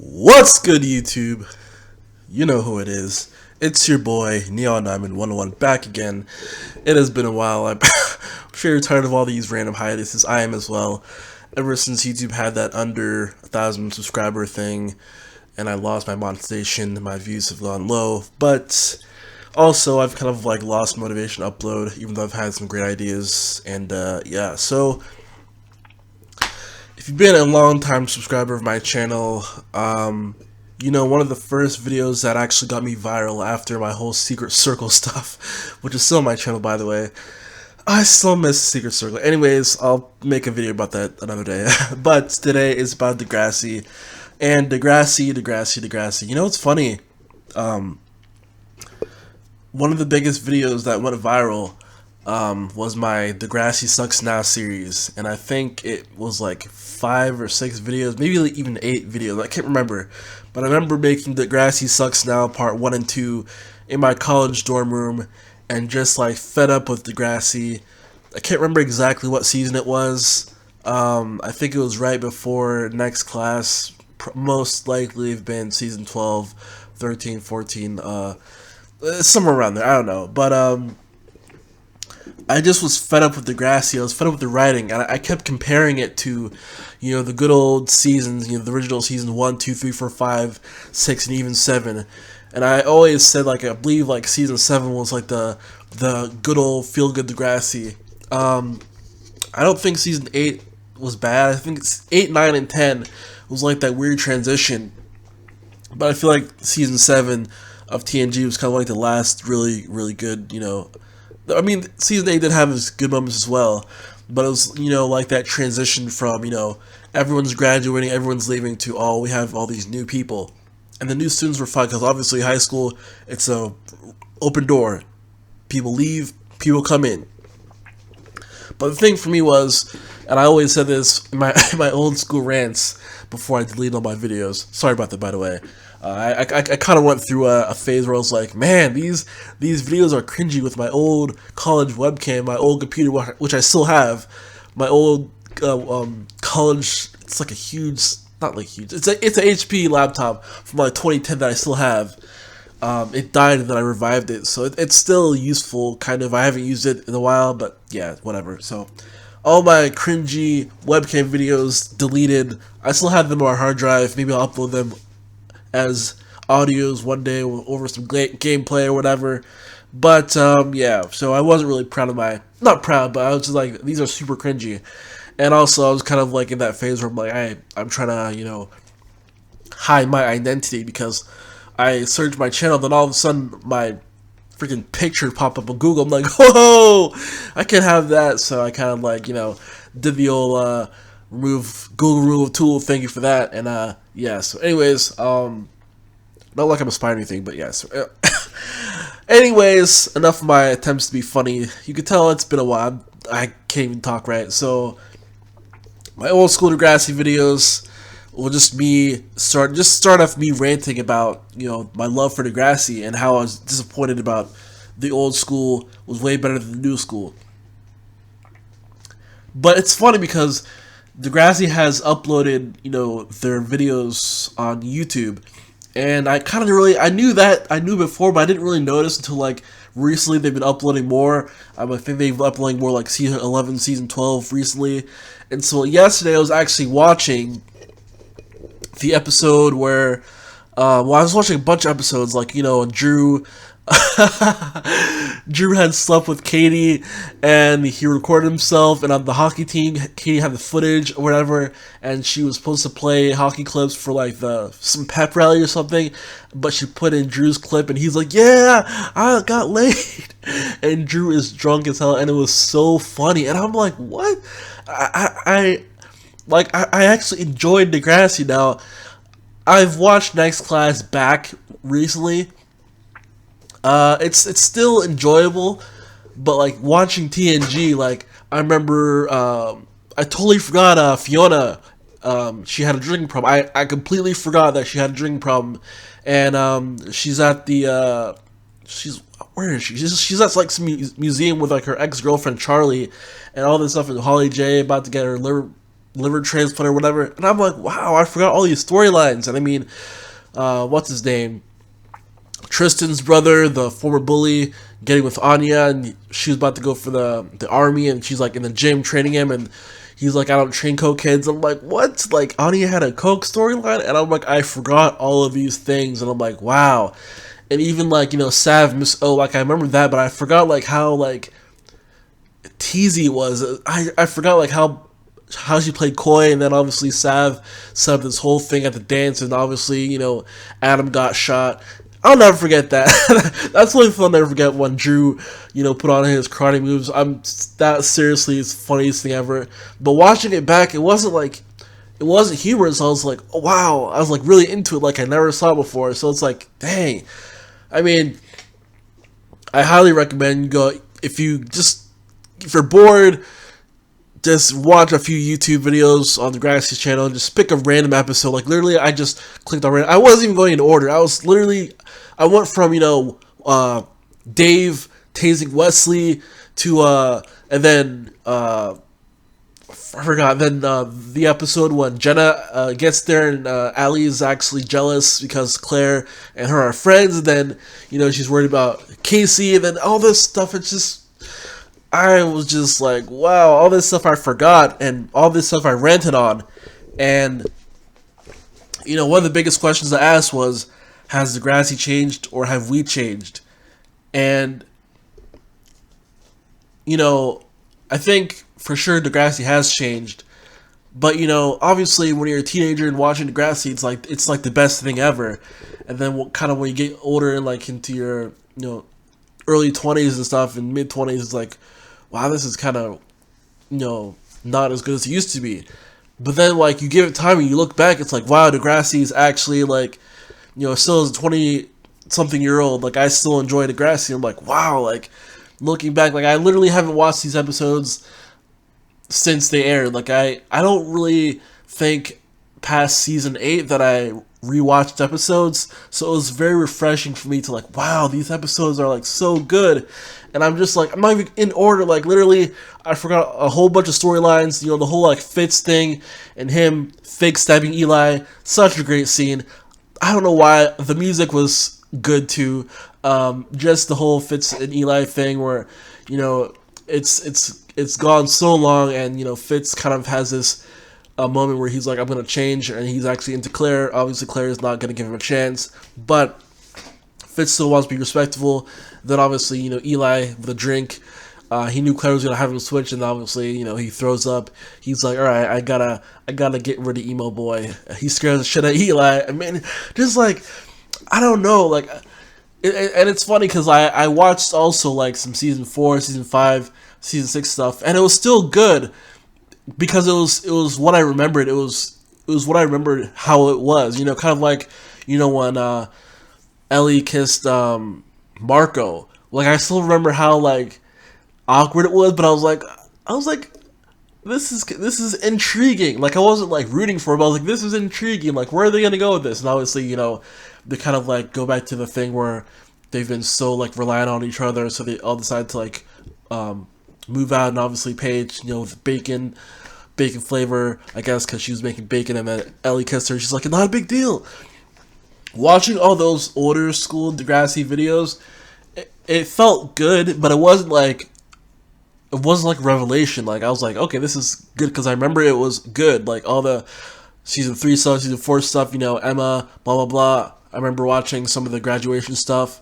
What's good, YouTube? You know who it is. It's your boy, Neon Diamond 101, back again. It has been a while. I'm sure you're tired of all these random hiatuses. I am as well. Ever since YouTube had that under 1,000 subscriber thing, and I lost my monetization, my views have gone low. But also, I've kind of like lost motivation to upload, even though I've had some great ideas. And yeah, so if you've been a long time subscriber of my channel, you know, one of the first videos that actually got me viral after my whole Secret Circle stuff, which is still on my channel, by the way. I still miss Secret Circle. Anyways, I'll make a video about that another day. But today is about Degrassi. And Degrassi. You know what's funny? One of the biggest videos that went viral was my Degrassi Sucks Now series. And I think it was like 5 or 6 videos, maybe even 8 videos. I can't remember. But I remember making Degrassi Sucks Now part 1 and 2 in my college dorm room, and just like fed up with Degrassi. I can't remember exactly what season it was. I think it was right before next class. Most likely have been season 12, 13, 14, somewhere around there. I don't know. But I just was fed up with Degrassi. I was fed up with the writing, and I kept comparing it to, you know, the good old seasons, you know, the original season 1, 2, 3, 4, 5, 6, and even 7. And I always said, like, I believe, like, season 7 was, like, the good old feel-good Degrassi. I don't think season 8 was bad. I think it's 8, 9, and 10 was, like, that weird transition. But I feel like season 7 of TNG was kind of like the last really, really good, you know. I mean, season 8 did have its good moments as well. But it was, you know, like that transition from, you know, everyone's graduating, everyone's leaving, to, oh, we have all these new people. And the new students were fun, because obviously high school, it's a open door. People leave, people come in. But the thing for me was, and I always said this in my my old school rants before I deleted all my videos. Sorry about that, by the way. I kind of went through a phase where I was like, man, these videos are cringy with my old college webcam, my old computer, which I still have. My old college, it's like a huge, not like huge, it's an HP laptop from like 2010 that I still have. It died and then I revived it, so it's still useful, kind of. I haven't used it in a while, but yeah, whatever. So all my cringy webcam videos deleted. I still have them on my hard drive. Maybe I'll upload them as audios one day over some gameplay or whatever. But yeah, so I wasn't really proud of my, not proud, but I was just like, these are super cringy. And also I was kind of like in that phase where I'm like, I'm trying to, you know, hide my identity, because I searched my channel, then all of a sudden my freaking picture popped up on Google. I'm like, whoa, I can't have that. So I kind of like, you know, did the old Google remove tool. Thank you for that. And yeah, so anyways, not like I'm aspiring anything, but yeah, so anyways, enough of my attempts to be funny. You can tell it's been a while. I can't even talk right. So my old school Degrassi videos will just start off me ranting about, you know, my love for Degrassi and how I was disappointed about the old school was way better than the new school. But it's funny because Degrassi has uploaded, you know, their videos on YouTube, and I kind of I knew before, but I didn't really notice until like recently they've been uploading more. I think they've been uploading more like season 11, season 12 recently. And so yesterday I was actually watching the episode where, well, I was watching a bunch of episodes, like, you know, Drew had slept with Katie, and he recorded himself, and on the hockey team, Katie had the footage or whatever, and she was supposed to play hockey clips for like some pep rally or something, but she put in Drew's clip, and he's like, yeah, I got laid, and Drew is drunk as hell, and it was so funny, and I'm like, what? I actually enjoyed Degrassi. Now, I've watched Next Class back recently. It's still enjoyable, but like watching TNG, like I remember, I totally forgot Fiona. She had a drinking problem. I completely forgot that she had a drinking problem, and she's at the where is she? She's at like some museum with like her ex-girlfriend Charlie, and all this stuff. And Holly J about to get her liver liver transplant or whatever. And I'm like, wow, I forgot all these storylines. And I mean, what's his name? Tristan's brother, the former bully, getting with Anya, and she was about to go for the army, and she's like in the gym training him, and he's like, I don't train coke kids. I'm like, what? Like, Anya had a coke storyline? And I'm like, I forgot all of these things, and I'm like, wow. And even like, Sav Miss O, like I remember that, but I forgot like how like teasy it was. I forgot like how she played coy, and then obviously Sav set up this whole thing at the dance, and obviously, Adam got shot. I'll never forget that. That's one thing I'll never forget when Drew, put on his karate moves. That seriously is the funniest thing ever. But watching it back, it wasn't humorous. I was like, oh, wow. I was like really into it, like I never saw it before. So it's like, dang. I mean, I highly recommend you go, if you're bored, just watch a few YouTube videos on the Degrassi channel and just pick a random episode. Like, literally, I just clicked on random. I wasn't even going in order. I went from, Dave tasing Wesley to, and then, I forgot, then the episode when Jenna gets there and Allie is actually jealous because Claire and her are friends, and then, she's worried about Casey, and then all this stuff. It's just, I was just like, wow, all this stuff I forgot, and all this stuff I ranted on. And, one of the biggest questions I asked was, has Degrassi changed, or have we changed? And, I think for sure Degrassi has changed. But, obviously when you're a teenager and watching Degrassi, it's like the best thing ever. And then when you get older and like into your, early 20s and stuff, and mid 20s, it's like, wow, this is kind of, not as good as it used to be. But then, like, you give it time and you look back, it's like, wow, Degrassi is actually, like, still as a 20-something-year-old, like, I still enjoy Degrassi. I'm like, wow, like, looking back, like, I literally haven't watched these episodes since they aired. Like, I don't really think past season 8 that I rewatched episodes, so it was very refreshing for me to like, wow, these episodes are like so good. And I'm just like, I'm not even in order, like literally I forgot a whole bunch of storylines, the whole like Fitz thing and him fake stabbing Eli, such a great scene. I don't know why. The music was good too. Just the whole Fitz and Eli thing where, it's gone so long, and Fitz kind of has this a moment where he's like, I'm going to change, and he's actually into Claire. Obviously, Claire is not going to give him a chance, but Fitz still wants to be respectful. Then, obviously, Eli with a drink, he knew Claire was going to have him switch, and obviously, he throws up. He's like, all right, I gotta get rid of emo boy. He scares the shit out of Eli. I mean, just like, I don't know, like, and it's funny because I watched also like some season 4, season 5, season 6 stuff, and it was still good. Because it was what I remembered. It was what I remembered how it was. Kind of like, when Ellie kissed Marco. Like, I still remember how like awkward it was, but I was like, this is intriguing. Like, I wasn't like rooting for him. I was like, this is intriguing. Like, where are they gonna go with this? And obviously, they kind of like go back to the thing where they've been so like reliant on each other, so they all decide to like move out. And obviously Paige, with bacon flavor, I guess, because she was making bacon, and then Ellie kissed her. She's like, not a big deal. Watching all those older school Degrassi videos, it felt good, but it wasn't like revelation. Like, I was like, okay, this is good, because I remember it was good. Like, all the season 3 stuff, season 4 stuff, Emma, blah, blah, blah. I remember watching some of the graduation stuff,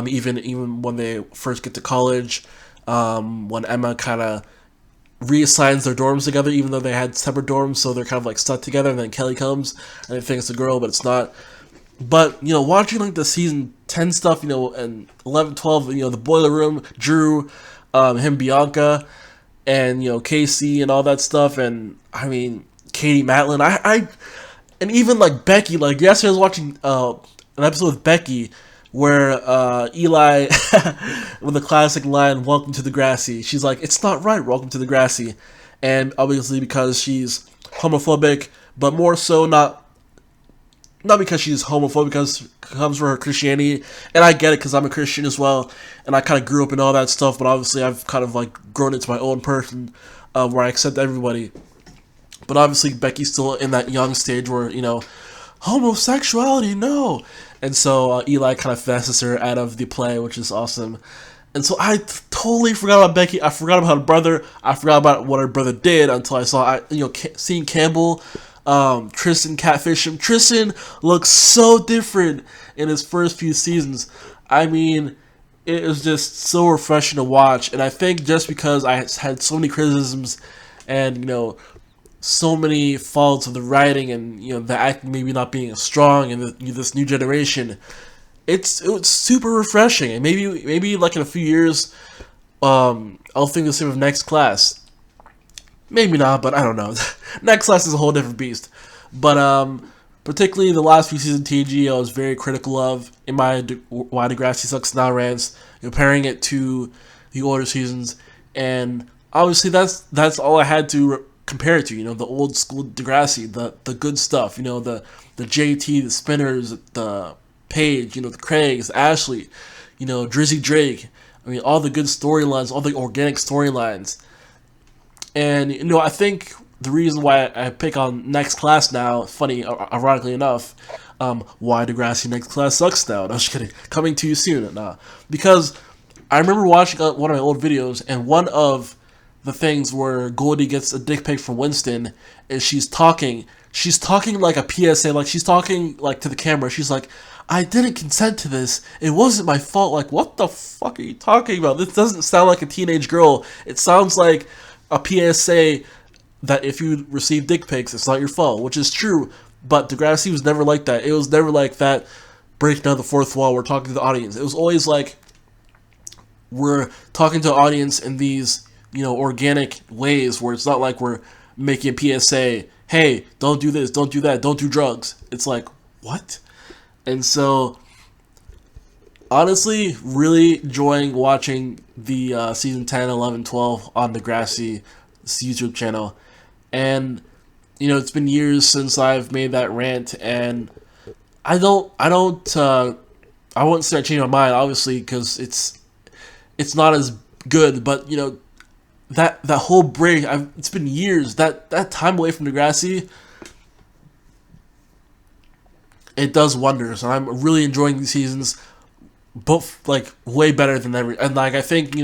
even when they first get to college, when Emma kind of reassigns their dorms together, even though they had separate dorms, so they're kind of like stuck together, and then Kelly comes, and they think it's a girl, but it's not. But, watching like the season 10 stuff, and 11, 12, the boiler room, Drew, him, Bianca, and, Casey, and all that stuff, and, I mean, Katie Matlin, and even like Becky, like yesterday I was watching an episode with Becky, where Eli, with the classic line, welcome to Degrassi, she's like, it's not right, welcome to Degrassi. And obviously because she's homophobic, but more so not because she's homophobic, because it comes from her Christianity. And I get it, because I'm a Christian as well, and I kind of grew up in all that stuff, but obviously I've kind of like grown into my own person, where I accept everybody. But obviously Becky's still in that young stage where, homosexuality, no. And so Eli kind of finesses her out of the play, which is awesome. And so I totally forgot about Becky. I forgot about her brother. I forgot about what her brother did until I saw, seeing Campbell, Tristan catfish him. Tristan looks so different in his first few seasons. I mean, it was just so refreshing to watch. And I think just because I had so many criticisms and, so many faults of the writing and, the acting maybe not being as strong in this new generation, it was super refreshing. And maybe like in a few years, I'll think the same of Next Class. Maybe not, but I don't know. Next Class is a whole different beast. But particularly the last few seasons of TG, I was very critical of in my Why Degrassi Sucks Now rants, comparing it to the older seasons. And obviously that's all I had to compare it to. The old school Degrassi, the good stuff. The JT, the Spinners, the Paige, the Craigs, the Ashley, Drizzy Drake. I mean, all the good storylines, all the organic storylines. And, I think the reason why I pick on Next Class now, funny, ironically enough, why Degrassi Next Class Sucks Now. No, just kidding. Coming to you soon. Nah. Because I remember watching one of my old videos, and one of the things where Goldie gets a dick pic from Winston is she's talking like a PSA, like she's talking like to the camera. She's like, I didn't consent to this. It wasn't my fault. Like, what the fuck are you talking about? This doesn't sound like a teenage girl. It sounds like a PSA that if you receive dick pics, it's not your fault, which is true. But Degrassi was never like that. It was never like that breaking down the fourth wall. We're talking to the audience. It was always like we're talking to the audience in these, organic ways where it's not like we're making a PSA, hey, don't do this, don't do that, don't do drugs. It's like, what? And so, honestly, really enjoying watching the season 10, 11, 12 on Degrassi YouTube channel. And, it's been years since I've made that rant, and I wouldn't say I changed my mind, obviously, because it's not as good, but, that whole break, it's been years, that time away from Degrassi, it does wonders, and I'm really enjoying these seasons, both, like, way better than ever. And, like, I think,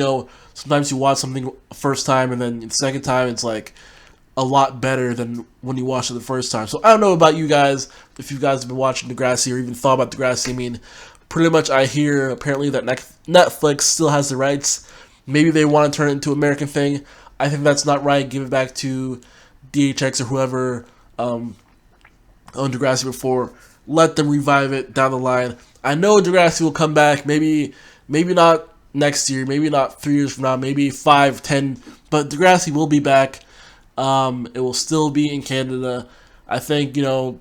sometimes you watch something first time, and then the second time, it's, like, a lot better than when you watched it the first time. So, I don't know about you guys, if you guys have been watching Degrassi, or even thought about Degrassi. I mean, pretty much I hear, apparently, that Netflix still has the rights. Maybe they want to turn it into an American thing. I think that's not right. Give it back to DHX or whoever owned Degrassi before. Let them revive it down the line. I know Degrassi will come back. Maybe not next year. Maybe not 3 years from now. Maybe 5, 10. But Degrassi will be back. It will still be in Canada. I think,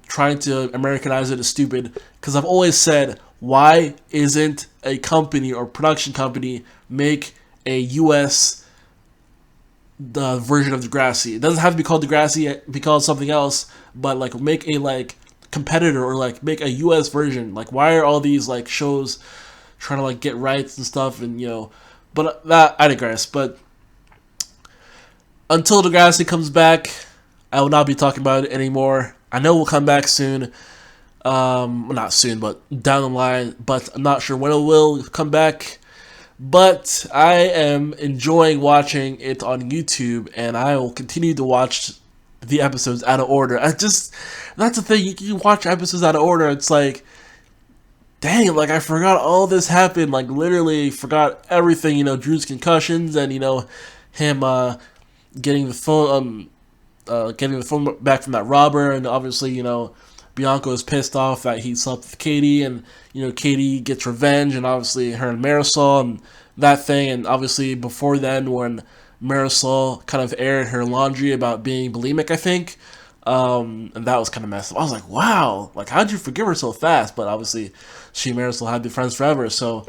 trying to Americanize it is stupid. Because I've always said, why isn't a company or production company make a U.S. the version of Degrassi? It doesn't have to be called Degrassi. Be called something else. But, like, make a, competitor, or make a US version. Like, why are all these shows trying to get rights and stuff? And but that, I digress. But until Degrassi comes back, I will not be talking about it anymore. I know we'll come back soon, not soon, but down the line, but I'm not sure when it will come back. But I am enjoying watching it on YouTube, and I will continue to watch the episodes out of order. That's the thing, you can watch episodes out of order, it's like, dang, I forgot all this happened, literally forgot everything, Drew's concussions, and, him, getting the phone back from that robber, and obviously, Bianca is pissed off that he slept with Katie, and, Katie gets revenge, and obviously her and Marisol, and that thing, and obviously before then, when Marisol kind of aired her laundry about being bulimic, I think, and that was kind of messed up. I was like, wow, how'd you forgive her so fast? But obviously, she and Marisol had been friends forever, so.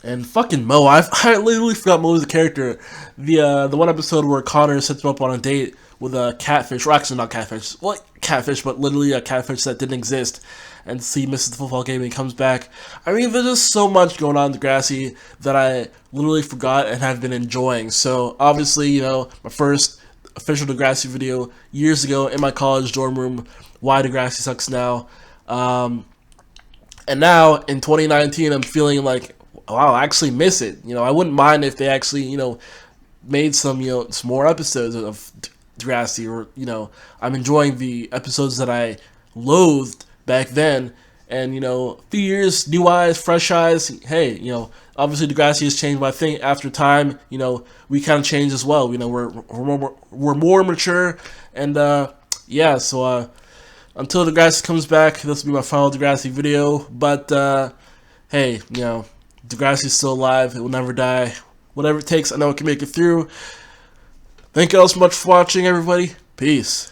And fucking Mo, I literally forgot Mo was a character. The one episode where Connor sets him up on a date with a catfish, or actually not catfish, well, catfish, but literally a catfish that didn't exist, and so he misses the football game and he comes back. I mean, there's just so much going on in Degrassi that I literally forgot and have been enjoying. So, obviously, my first official Degrassi video years ago in my college dorm room. Why Degrassi sucks now. And now in 2019, I'm feeling like, wow, I actually miss it. I wouldn't mind if they actually, made some, some more episodes of Degrassi, or, I'm enjoying the episodes that I loathed back then. And, a few years, new eyes, fresh eyes. Hey, obviously Degrassi has changed, but I think after time, we kind of changed as well. We're more mature, and yeah. So until Degrassi comes back, this will be my final Degrassi video. But hey, Degrassi's still alive. It will never die. Whatever it takes, I know it can make it through. Thank you all so much for watching, everybody. Peace.